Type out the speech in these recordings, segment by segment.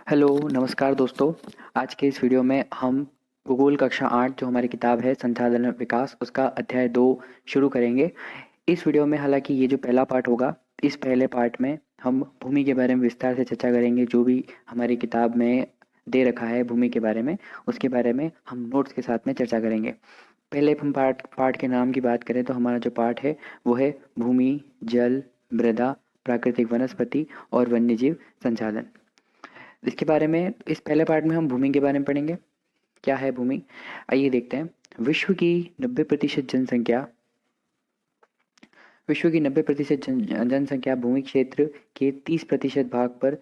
Hello, नमस्कार दोस्तों। आज के इस वीडियो में हम भूगोल कक्षा 8 जो हमारी किताब है संसाधन विकास उसका अध्याय 2 शुरू करेंगे। इस वीडियो में हालांकि ये जो पहला पार्ट होगा, इस पहले पार्ट में हम भूमि के बारे में विस्तार से चर्चा करेंगे। जो भी हमारी किताब में दे रखा है भूमि के बारे में, उसके बारे में हम नोट्स के साथ में चर्चा करेंगे। पहले हम पार्ट पार्ट के नाम की बात करें तो हमारा जो पार्ट है वो है भूमि, जल, मृदा, प्राकृतिक वनस्पति और वन्यजीव संसाधन। इसके बारे में इस पहले पार्ट में हम भूमि के बारे में पढ़ेंगे। क्या है भूमि? आइए देखते हैं। विश्व की 90% जनसंख्या विश्व की 90% जनसंख्या भूमि क्षेत्र के 30% भाग पर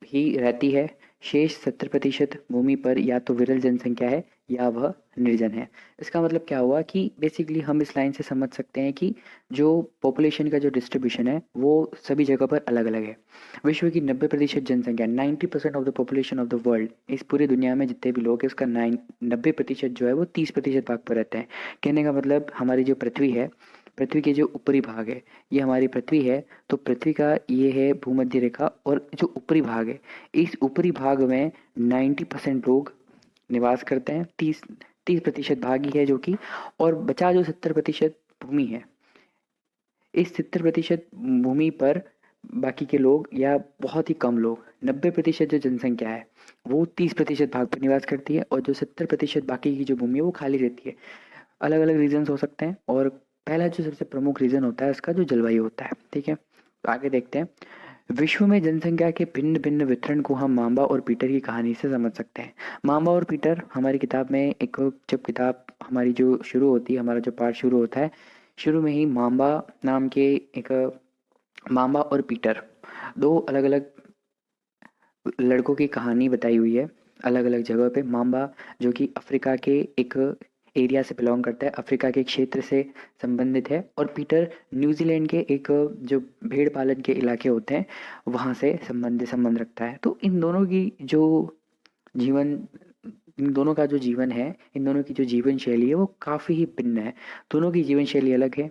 ही रहती है। शेष 70% भूमि पर या तो विरल जनसंख्या है या वह निर्जन है। इसका मतलब क्या हुआ कि बेसिकली हम इस लाइन से समझ सकते हैं कि जो पॉपुलेशन का जो डिस्ट्रीब्यूशन है वो सभी जगह पर अलग अलग है। विश्व की 90% जनसंख्या 90% of the population of the world, इस पूरी दुनिया में जितने भी लोग हैं उसका 90% जो है वो 30% भाग पर रहते हैं। कहने का मतलब हमारी जो पृथ्वी है, पृथ्वी के जो ऊपरी भाग है, ये हमारी पृथ्वी है। तो पृथ्वी का ये है भूमध्य रेखा, और जो ऊपरी भाग है, इस ऊपरी भाग में 90% लोग निवास करते हैं। 30% भाग ही है जो कि, और बचा जो 70% भूमि है, इस 70% भूमि पर बाकी के लोग या बहुत ही कम लोग, 90% जो जनसंख्या है वो 30% भाग पर निवास करती है, और जो 70% बाकी की जो भूमि है वो खाली रहती है। अलग अलग रीजन्स हो सकते हैं, और पहला जो सबसे प्रमुख रीजन होता है उसका जो जलवायु होता है। ठीक है, तो आगे देखते हैं। विश्व में जनसंख्या के भिन्न भिन्न वितरण को हम माम्बा और पीटर की कहानी से समझ सकते हैं। माम्बा और पीटर हमारी किताब में एक, जब किताब हमारी जो शुरू होती है, हमारा जो पार्ट शुरू होता है, शुरू में ही माम्बा नाम के एक, माम्बा और पीटर, दो अलग अलग लड़कों की कहानी बताई हुई है अलग अलग जगह पे। माम्बा जो कि अफ्रीका के एक एरिया से बिलोंग करता है, अफ्रीका के क्षेत्र से संबंधित है, और पीटर न्यूजीलैंड के एक, जो भेड़ पालन के इलाके होते हैं वहाँ से संबंध रखता है। तो इन दोनों की जो जीवन इन दोनों का जो जीवन है, इन दोनों की जो जीवन शैली है वो काफ़ी ही भिन्न है। दोनों की जीवन शैली अलग है।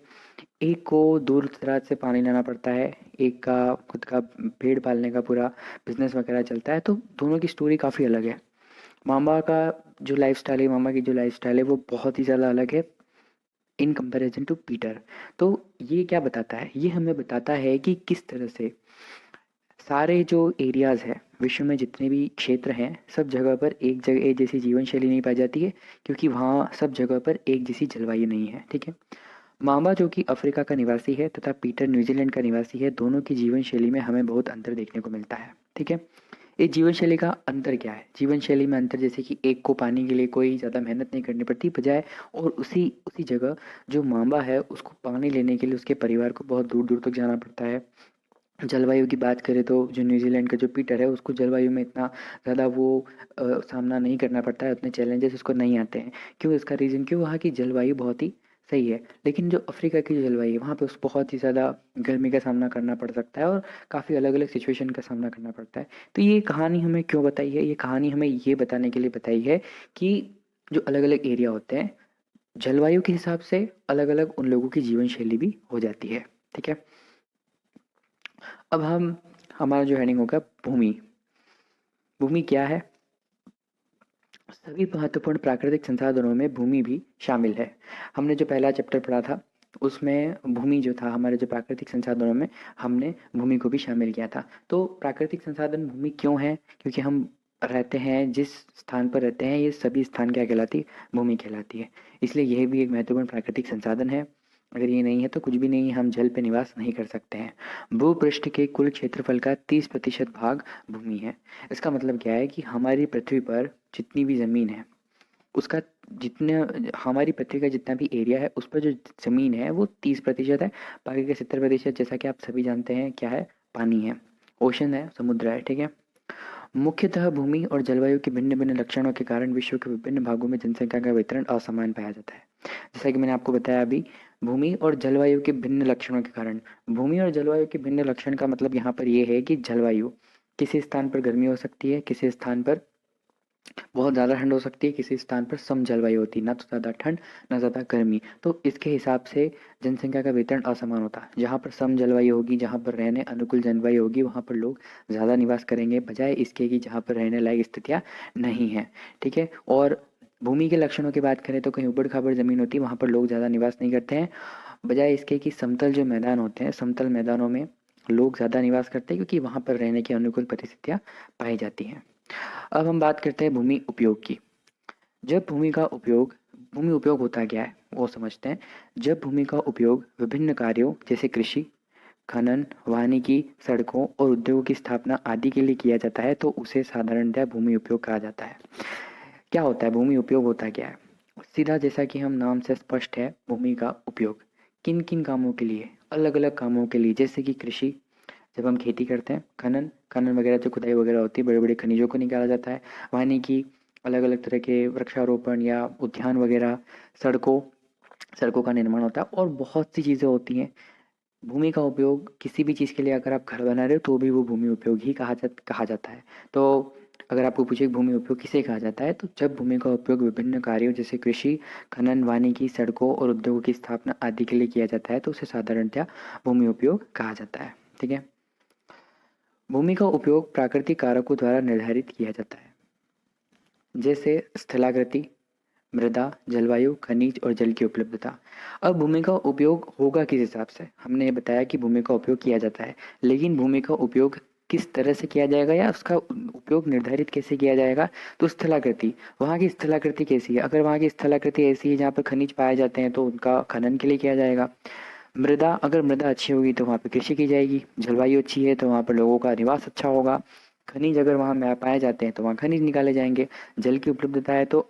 एक को दूर दराज से पानी लाना पड़ता है, एक का खुद का भेड़ पालने का पूरा बिजनेस वगैरह चलता है। तो दोनों की स्टोरी काफ़ी अलग है। मामा का जो लाइफस्टाइल है, मामा की जो लाइफस्टाइल है वो बहुत ही ज़्यादा अलग है इन कंपैरिजन टू पीटर। तो ये क्या बताता है? ये हमें बताता है कि किस तरह से सारे जो एरियाज़ है, विश्व में जितने भी क्षेत्र हैं, सब जगह पर एक जगह एक जैसी जीवन शैली नहीं पाई जाती है, क्योंकि वहाँ सब जगह पर एक जैसी जलवायु नहीं है। ठीक है, मामा जो कि अफ्रीका का निवासी है तथा पीटर न्यूजीलैंड का निवासी है, दोनों की जीवन शैली में हमें बहुत अंतर देखने को मिलता है। ठीक है, ये जीवन शैली का अंतर क्या है? जीवन शैली में अंतर जैसे कि एक को पानी के लिए कोई ज़्यादा मेहनत नहीं करनी पड़ती, बजाय और उसी उसी जगह जो मामा है उसको पानी लेने के लिए उसके परिवार को बहुत दूर दूर तक जाना पड़ता है। जलवायु की बात करें तो जो न्यूजीलैंड का जो पीटर है उसको जलवायु में इतना ज़्यादा वो सामना नहीं करना पड़ता है, उतने चैलेंजेस उसको नहीं आते हैं। क्यों? इसका रीज़न क्यों? वहाँ की जलवायु बहुत ही सही है। लेकिन जो अफ्रीका की जो जलवायु है वहाँ पे उस बहुत ही ज़्यादा गर्मी का सामना करना पड़ सकता है, और काफ़ी अलग अलग सिचुएशन का सामना करना पड़ता है। तो ये कहानी हमें क्यों बताई है? ये कहानी हमें ये बताने के लिए बताई है कि जो अलग अलग एरिया होते हैं, जलवायु के हिसाब से अलग अलग उन लोगों की जीवन शैली भी हो जाती है। ठीक है, अब हम हमारा जो हेडिंग होगा भूमि। भूमि क्या है? सभी महत्वपूर्ण प्राकृतिक संसाधनों में भूमि भी शामिल है। हमने जो पहला चैप्टर पढ़ा था उसमें भूमि जो था, हमारे जो प्राकृतिक संसाधनों में हमने भूमि को भी शामिल किया था। तो प्राकृतिक संसाधन भूमि क्यों है? क्योंकि हम रहते हैं जिस स्थान पर रहते हैं, ये सभी स्थान क्या कहलाती है? भूमि कहलाती है। इसलिए यह भी एक महत्वपूर्ण प्राकृतिक संसाधन है। अगर ये नहीं है तो कुछ भी नहीं है, हम जल पे निवास नहीं कर सकते हैं। भूपृष्ठ के कुल क्षेत्रफल का 30% भाग भूमि है। इसका मतलब क्या है कि हमारी पृथ्वी पर जितनी भी ज़मीन है उसका, जितने हमारी पृथ्वी का जितना भी एरिया है उस पर जो ज़मीन है वो 30% है। बाकी के 70% जैसा कि आप सभी जानते हैं क्या है? पानी है, ओशन है, समुद्र है। ठीक है, मुख्यतः भूमि और जलवायु के भिन्न भिन्न लक्षणों के कारण विश्व के विभिन्न भागों में जनसंख्या का वितरण असमान पाया जाता है। जैसा कि मैंने आपको बताया अभी, भूमि और जलवायु के भिन्न लक्षणों के कारण, भूमि और जलवायु के भिन्न लक्षण का मतलब यहाँ पर ये है कि जलवायु किसी स्थान पर गर्मी हो सकती है, किसी स्थान पर बहुत ज़्यादा ठंड हो सकती है, किसी स्थान पर सम जलवायु होती है, ना तो ज़्यादा ठंड ना ज़्यादा गर्मी। तो इसके हिसाब से जनसंख्या का वितरण असमान होता है। जहाँ पर सम जलवायु होगी, जहाँ पर रहने अनुकूल जलवायु होगी, वहाँ पर लोग ज़्यादा निवास करेंगे, बजाय इसके कि जहाँ पर रहने लायक स्थितियाँ नहीं हैं। ठीक है। और भूमि के लक्षणों की बात करें तो कहीं ऊबड़ खाबड़ ज़मीन होती है, वहाँ पर लोग ज़्यादा निवास नहीं करते हैं, बजाय इसके कि समतल जो मैदान होते हैं, समतल मैदानों में लोग ज़्यादा निवास करते हैं, क्योंकि वहाँ पर रहने की अनुकूल परिस्थितियाँ पाई जाती हैं। अब हम बात करते हैं भूमि उपयोग की। जब भूमि उपयोग होता क्या है वो समझते हैं। जब भूमि का उपयोग विभिन्न कार्यों जैसे कृषि, खनन, वानिकी, सड़कों और उद्योगों की स्थापना आदि के लिए किया जाता है, तो उसे साधारणतः भूमि उपयोग कहा जाता है। क्या होता है भूमि उपयोग, होता क्या है? सीधा जैसा कि हम नाम से स्पष्ट है, भूमि का उपयोग किन किन कामों के लिए, अलग अलग कामों के लिए, जैसे कि कृषि, जब हम खेती करते हैं, खनन खनन वगैरह जो खुदाई वगैरह होती है, बड़े बड़े खनिजों को निकाला जाता है, वानिकी, अलग अलग तरह के वृक्षारोपण या उद्यान वगैरह, सड़कों सड़कों का निर्माण होता है, और बहुत सी चीज़ें होती हैं। भूमि का उपयोग किसी भी चीज़ के लिए अगर आप घर बना रहे हो तो भी वो भूमि उपयोग ही कहा जाता है। तो अगर आपको पूछे भूमि उपयोग किसे कहा जाता है, तो जब भूमि का उपयोग विभिन्न कार्यों जैसे कृषि, खनन, वानिकी, सड़कों और उद्योगों की स्थापना आदि के लिए किया जाता है, तो उसे साधारणतः भूमि उपयोग कहा जाता है। ठीक है। भूमि का उपयोग प्राकृतिक कारकों द्वारा निर्धारित किया जाता है, जैसे स्थलाकृति, मृदा, जलवायु, खनिज और जल की उपलब्धता। अब भूमि का उपयोग होगा किस हिसाब से? हमने बताया कि भूमि का उपयोग किया जाता है, लेकिन भूमि का उपयोग किस तरह से किया जाएगा या उसका उपयोग निर्धारित कैसे किया जाएगा? तो स्थलाकृति, वहाँ की स्थलाकृति कैसी है? अगर वहाँ की स्थलाकृति ऐसी है जहाँ पर खनिज पाए जाते हैं, तो उनका खनन के लिए किया जाएगा। मृदा, अगर मृदा अच्छी होगी तो वहाँ पे कृषि की जाएगी। जलवायु अच्छी है तो वहाँ पर लोगों का निवास अच्छा होगा। खनिज अगर वहाँ में पाए जाते हैं तो वहाँ खनिज निकाले जाएंगे। जल की उपलब्धता है तो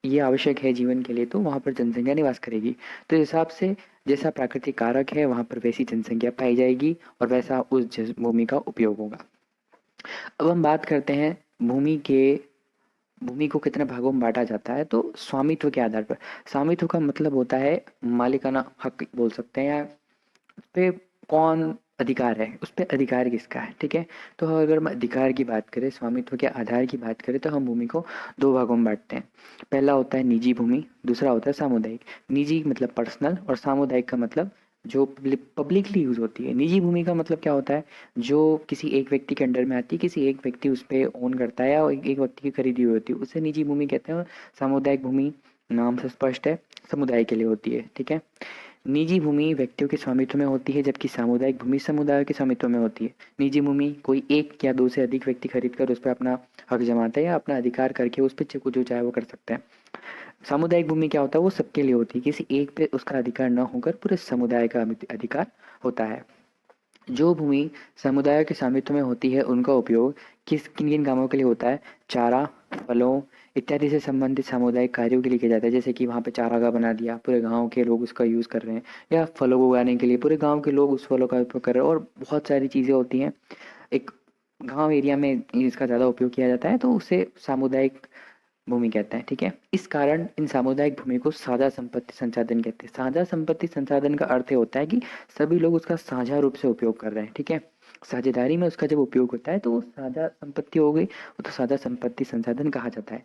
ये आवश्यक है जीवन के लिए, तो वहाँ पर जनसंख्या निवास करेगी। तो इस हिसाब से जैसा प्राकृतिक कारक है वहाँ पर वैसी जनसंख्या पाई जाएगी और वैसा उस भूमि का उपयोग होगा। अब हम बात करते हैं भूमि को कितने भागों में बांटा जाता है, तो स्वामित्व के आधार पर। स्वामित्व का मतलब होता है मालिकाना हक बोल सकते हैं, या उस पे कौन अधिकार है, उस पे अधिकार किसका है। ठीक है। तो अगर हम अधिकार की बात करें, स्वामित्व के आधार की बात करें, तो हम भूमि को दो भागों में बांटते हैं। पहला होता है निजी भूमि, दूसरा होता है सामुदायिक। निजी मतलब पर्सनल, और सामुदायिक का मतलब जो पब्लिकली यूज होती है। निजी भूमि का मतलब क्या होता है? जो किसी एक व्यक्ति के अंडर में आती है, किसी एक व्यक्ति उस पर ओन करता है, या एक व्यक्ति की खरीदी हुई होती है, उसे निजी भूमि कहते हैं। और सामुदायिक भूमि नाम से स्पष्ट है, समुदाय के लिए होती है। ठीक है। निजी भूमि व्यक्तियों के स्वामित्व में होती है, जबकि सामुदायिक भूमि समुदायों के स्वामित्व में होती है। निजी भूमि कोई एक या दो से अधिक व्यक्ति खरीद कर उस पर अपना हक जमाते हैं, या अपना अधिकार करके उस पर जो चाहे वो कर सकते हैं। सामुदायिक भूमि क्या होता है? वो सबके लिए होती है, किसी एक पे उसका अधिकार न होकर पूरे समुदाय का अधिकार होता है। जो भूमि समुदाय के स्वामित्व में होती है, उनका उपयोग किन किन कामों के लिए होता है? चारा, फलों इत्यादि से संबंधित सामुदायिक कार्यों के लिए किया जाता है। जैसे कि वहाँ पे चारागाह बना दिया, पूरे गांव के लोग उसका यूज़ कर रहे हैं, या फलों को उगाने के लिए पूरे गांव के लोग उस फलों का उपयोग कर रहे हैं, और बहुत सारी चीज़ें होती हैं। एक गांव एरिया में इसका ज़्यादा उपयोग किया जाता है, तो उसे सामुदायिक भूमि कहते हैं। ठीक है। इस कारण इन सामुदायिक भूमि को साझा संपत्ति संसाधन कहते हैं। साझा संपत्ति संसाधन का अर्थ होता है कि सभी लोग उसका साझा रूप से उपयोग कर रहे हैं। ठीक है। साझेदारी में उसका जब उपयोग होता है तो वो साझा संपत्ति हो गई, वो तो साझा संपत्ति संसाधन कहा जाता है।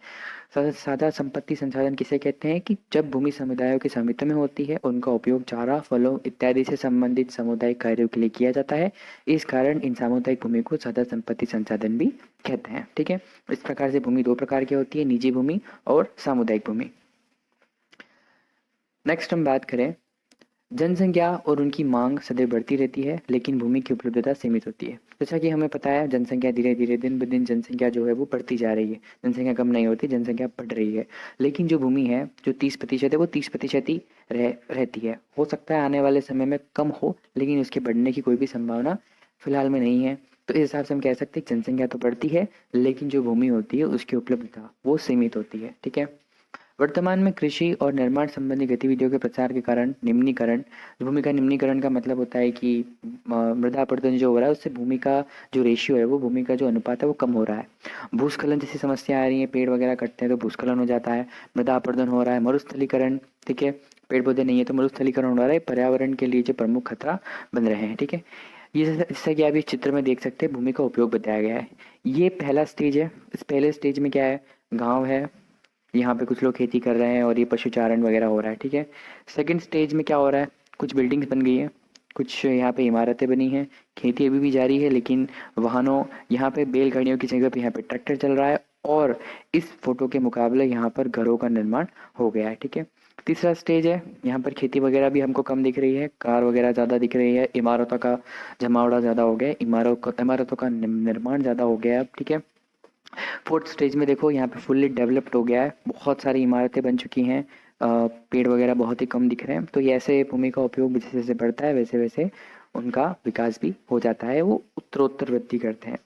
साझा संपत्ति संसाधन किसे कहते हैं? कि जब भूमि समुदायों के स्वामित्व में होती है, उनका उपयोग चारा, फलों इत्यादि से संबंधित सामुदायिक कार्यों के लिए किया जाता है। इस कारण इन सामुदायिक भूमि को साझा संपत्ति संसाधन भी कहते हैं। ठीक है। इस प्रकार से भूमि दो प्रकार की होती है, निजी भूमि और सामुदायिक भूमि। नेक्स्ट हम बात करें, जनसंख्या और उनकी मांग सदैव बढ़ती रहती है, लेकिन भूमि की उपलब्धता सीमित होती है। जैसा कि हमें पता है, जनसंख्या धीरे धीरे दिन ब दिन जनसंख्या जो है वो बढ़ती जा रही है। जनसंख्या कम नहीं होती, जनसंख्या बढ़ रही है। लेकिन जो भूमि है, जो 30% है, वो 30% ही रहती है। हो सकता है आने वाले समय में कम हो, लेकिन उसके बढ़ने की कोई भी संभावना फिलहाल में नहीं है। तो इस हिसाब से हम कह सकते हैं जनसंख्या तो बढ़ती है, लेकिन जो भूमि होती है उसकी उपलब्धता वो सीमित होती है। ठीक है। वर्तमान में कृषि और निर्माण संबंधी गतिविधियों के प्रसार के कारण निम्नीकरण, भूमि का निम्नीकरण का मतलब होता है कि मृदा अपरदन जो हो रहा है, उससे भूमि का जो रेशियो है, वो भूमि का जो अनुपात है वो कम हो रहा है। भूस्खलन जैसी समस्या आ रही है, पेड़ वगैरह कटते हैं तो भूस्खलन हो जाता है। मृदा अपरदन हो रहा है, मरुस्थलीकरण। ठीक है। पेड़ पौधे नहीं है तो मरुस्थलीकरण हो रहा है, पर्यावरण के लिए जो प्रमुख खतरा बन रहे हैं। ठीक है। ये जैसा कि आप इस चित्र में देख सकते हैं, भूमि का उपयोग बताया गया है। ये पहला स्टेज है। इस पहले स्टेज में क्या है? गाँव है, यहाँ पे कुछ लोग खेती कर रहे हैं और ये पशुचारण वगैरह हो रहा है, ठीक है। सेकंड स्टेज में क्या हो रहा है, कुछ बिल्डिंग्स बन गई हैं, कुछ यहाँ पे इमारतें बनी हैं, खेती अभी भी जारी है, लेकिन वाहनों, यहाँ पे बैलगाड़ियों की जगह पे यहाँ पे ट्रैक्टर चल रहा है, और इस फोटो के मुकाबले यहाँ पर घरों का निर्माण हो गया है, ठीक है। तीसरा स्टेज है, यहाँ पर खेती वगैरह भी हमको कम दिख रही है, कार वगैरह ज़्यादा दिख रही है, इमारतों का जमावड़ा ज़्यादा हो गया है, इमारतों का निर्माण ज़्यादा हो गया है अब, ठीक है। फोर्थ स्टेज में देखो, यहाँ पे फुल्ली डेवलप्ड हो गया है, बहुत सारी इमारतें बन चुकी हैं, पेड़ वगैरह बहुत ही कम दिख रहे हैं। तो ये ऐसे भूमि का उपयोग जैसे जैसे बढ़ता है वैसे वैसे उनका विकास भी हो जाता है, वो उत्तरोत्तर वृद्धि करते हैं।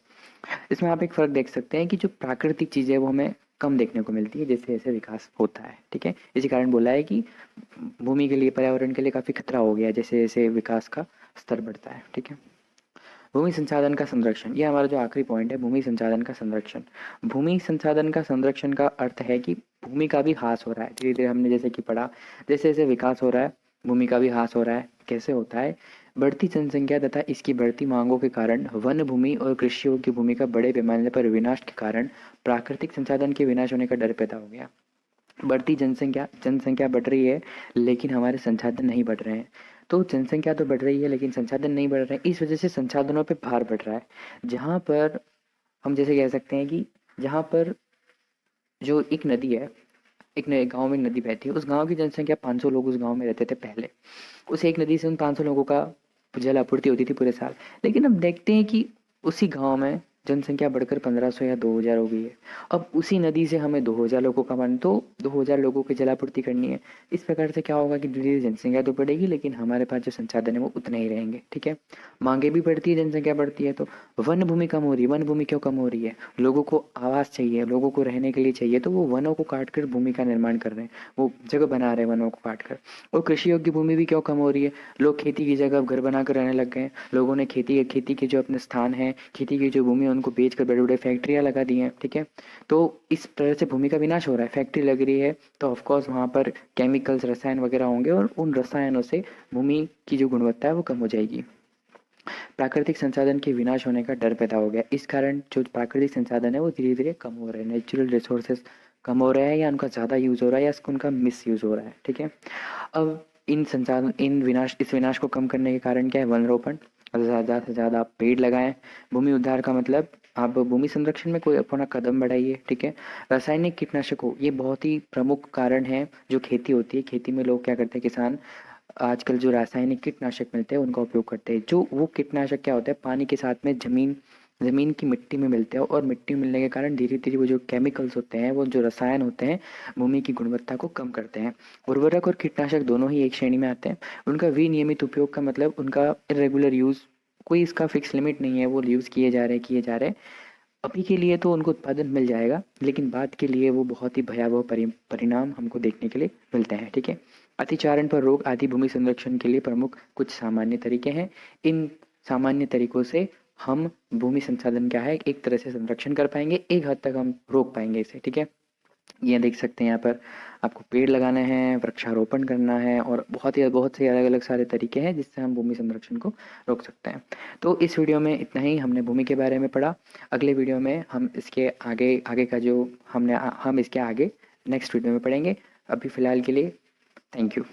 इसमें आप एक फ़र्क देख सकते हैं कि जो प्राकृतिक चीज़ें हैं वो हमें कम देखने को मिलती है जैसे जैसे विकास होता है, ठीक है। इसी कारण बोला है कि भूमि के लिए, पर्यावरण के लिए काफ़ी खतरा हो गया है जैसे जैसे विकास का स्तर बढ़ता है, ठीक है। भूमि संसाधन का संरक्षण, ये हमारा जो आखिरी पॉइंट है, भूमि संसाधन का संरक्षण। भूमि संसाधन का संरक्षण का अर्थ है कि भूमि का भी ह्रास हो रहा है धीरे धीरे, हमने जैसे कि पढ़ा, जैसे जैसे विकास हो रहा है भूमि का भी ह्रास हो रहा है। कैसे होता है, बढ़ती जनसंख्या तथा इसकी बढ़ती मांगों के कारण वन भूमि और कृषि योग्य भूमि का बड़े पैमाने पर विनाश के कारण प्राकृतिक संसाधन के विनाश होने का डर पैदा हो गया। बढ़ती जनसंख्या जनसंख्या बढ़ रही है लेकिन हमारे संसाधन नहीं बढ़ रहे हैं। तो जनसंख्या तो बढ़ रही है लेकिन संसाधन नहीं बढ़ रहे हैं, इस वजह से संसाधनों पे भार बढ़ रहा है। जहाँ पर हम जैसे कह सकते हैं कि जहाँ पर जो एक नदी है, एक नए गांव में एक नदी बहती है, उस गांव की जनसंख्या 500 लोग उस गांव में रहते थे पहले। उस एक नदी से उन 500 लोगों का जल आपूर्ति होती थी पूरे साल। लेकिन अब देखते हैं कि उसी गांव में जनसंख्या बढ़कर 1500 या 2000 हो गई है। अब उसी नदी से हमें 2000 लोगों का पानी, तो 2000 लोगों की जलापूर्ति करनी है। इस प्रकार से क्या होगा कि धीरे धीरे जनसंख्या तो बढ़ेगी लेकिन हमारे पास जो संसाधन है वो उतने ही रहेंगे, ठीक है। मांगे भी बढ़ती है, जनसंख्या बढ़ती है, तो वन भूमि कम हो रही है। वन भूमि क्यों कम हो रही है, लोगों को आवास चाहिए, लोगों को रहने के लिए चाहिए, तो वो वनों को काट कर भूमि का निर्माण कर रहे हैं, वो जगह बना रहे हैं वनों को काट कर। और कृषि योग्य भूमि भी क्यों कम हो रही है, लोग खेती की जगह अब घर बनाकर रहने लग गए हैं। लोगों ने खेती के जो अपने स्थान है, खेती की जो भूमि है, उनको बेच कर बड़े बड़े फैक्ट्रियाँ लगा दी हैं, ठीक है। तो इस तरह से भूमि का विनाश हो रहा है। फैक्ट्री लग रही है तो ऑफकोर्स वहाँ पर केमिकल्स, रसायन वगैरह होंगे और उन रसायनों से भूमि की जो गुणवत्ता है वो कम हो जाएगी। प्राकृतिक संसाधन के विनाश होने का डर पैदा हो गया। इस कारण जो प्राकृतिक संसाधन है वो धीरे धीरे कम हो रहे हैं, नेचुरल रिसोर्सेज कम हो रहे हैं, या उनका ज़्यादा यूज़ हो रहा है या उनका मिस यूज़ हो रहा है, ठीक है। अब इस विनाश को कम करने के कारण क्या है, वन रोपण। ज़्यादा से ज़्यादा आप पेड़ लगाएं। भूमि उद्धार का मतलब आप भूमि संरक्षण में कोई अपना कदम बढ़ाइए, ठीक है। रासायनिक कीटनाशकों, ये बहुत ही प्रमुख कारण है जो खेती होती है। खेती में लोग क्या करते हैं, किसान आजकल जो रासायनिक कीटनाशक मिलते हैं उनका उपयोग करते हैं। जो वो कीटनाशक क्या होता है, पानी के साथ में ज़मीन की मिट्टी में मिलते हैं, और मिट्टी में मिलने के कारण धीरे धीरे वो जो केमिकल्स होते हैं, वो जो रसायन होते हैं, भूमि की गुणवत्ता को कम करते हैं। उर्वरक और कीटनाशक दोनों ही एक श्रेणी में आते हैं। उनका विनियमित उपयोग का मतलब उनका इरेगुलर यूज़, कोई इसका फिक्स लिमिट नहीं है, वो यूज़ किए जा रहे हैं। अभी के लिए तो उनको उत्पादन मिल जाएगा लेकिन बाद के लिए वो बहुत ही भयावह परिणाम हमको देखने के लिए मिलते हैं, ठीक है। अतिचारण पर रोक आदि भूमि संरक्षण के लिए प्रमुख कुछ सामान्य तरीके हैं। इन सामान्य तरीकों से हम भूमि संसाधन क्या है एक तरह से संरक्षण कर पाएंगे, एक हद तक हम रोक पाएंगे इसे, ठीक है। ये देख सकते हैं यहाँ पर, आपको पेड़ लगाने हैं, वृक्षारोपण करना है, और बहुत से अलग अलग सारे तरीके हैं जिससे हम भूमि संरक्षण को रोक सकते हैं। तो इस वीडियो में इतना ही, हमने भूमि के बारे में पढ़ा। अगले वीडियो में हम इसके आगे आगे का जो हम इसके आगे नेक्स्ट वीडियो में पढ़ेंगे। अभी फ़िलहाल के लिए थैंक यू।